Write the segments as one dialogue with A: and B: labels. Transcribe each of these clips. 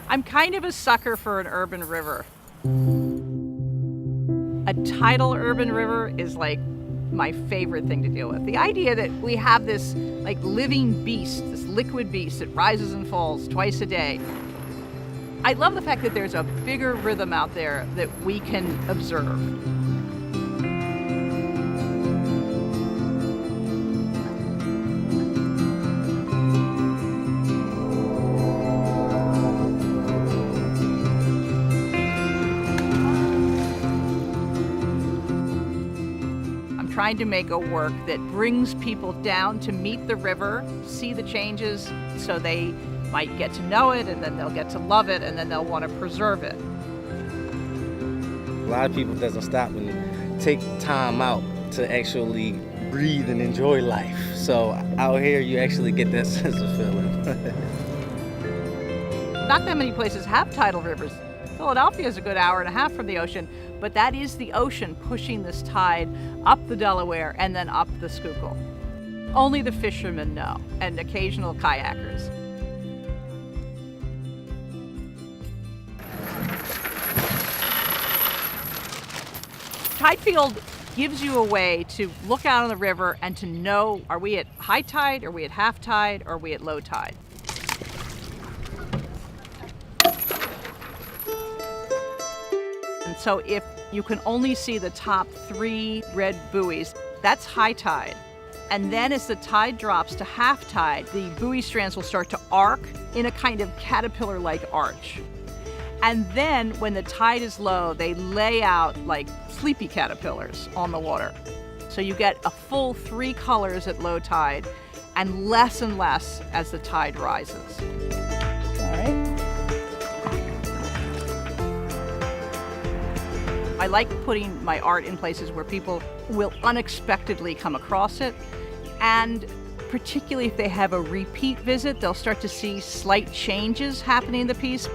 A: I'm kind of a sucker for an urban river. A tidal urban river is like my favorite thing to deal with. The idea that we have this like living beast, this liquid beast that rises and falls twice a day. I love the fact that there's a bigger rhythm out there that we can observe. Trying to make a work that brings people down to meet the river, see the changes, so they might get to know it, and then they'll get to love it, and then they'll want to preserve it.
B: A lot of people doesn't stop and take time out to actually breathe and enjoy life. So out here, you actually get that sense of feeling.
A: Not that many places have tidal rivers. Philadelphia is a good hour and a half from the ocean, but that is the ocean pushing this tide up the Delaware and then up the Schuylkill. Only the fishermen know, and occasional kayakers. Tide field gives you a way to look out on the river and to know, are we at high tide, are we at half tide, or are we at low tide? And so if you can only see the top 3 red buoys, that's high tide. And then as the tide drops to half tide, the buoy strands will start to arc in a kind of caterpillar-like arch. And then when the tide is low, they lay out like sleepy caterpillars on the water. So you get a full 3 colors at low tide and less as the tide rises. All right. I like putting my art in places where people will unexpectedly come across it, and particularly if they have a repeat visit, they'll start to see slight changes happening in the piece.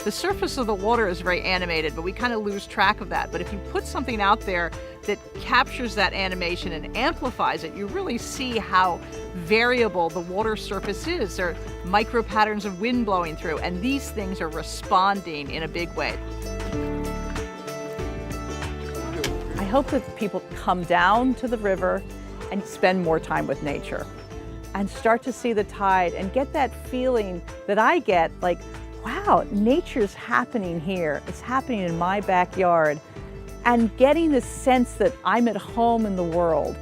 A: The surface of the water is very animated, but we kind of lose track of that. But if you put something out there that captures that animation and amplifies it, you really see how variable the water surface is. There are micro patterns of wind blowing through, and these things are responding in a big way. I hope that people come down to the river and spend more time with nature and start to see the tide and get that feeling that I get, like, wow, nature's happening here. It's happening in my backyard. And getting the sense that I'm at home in the world.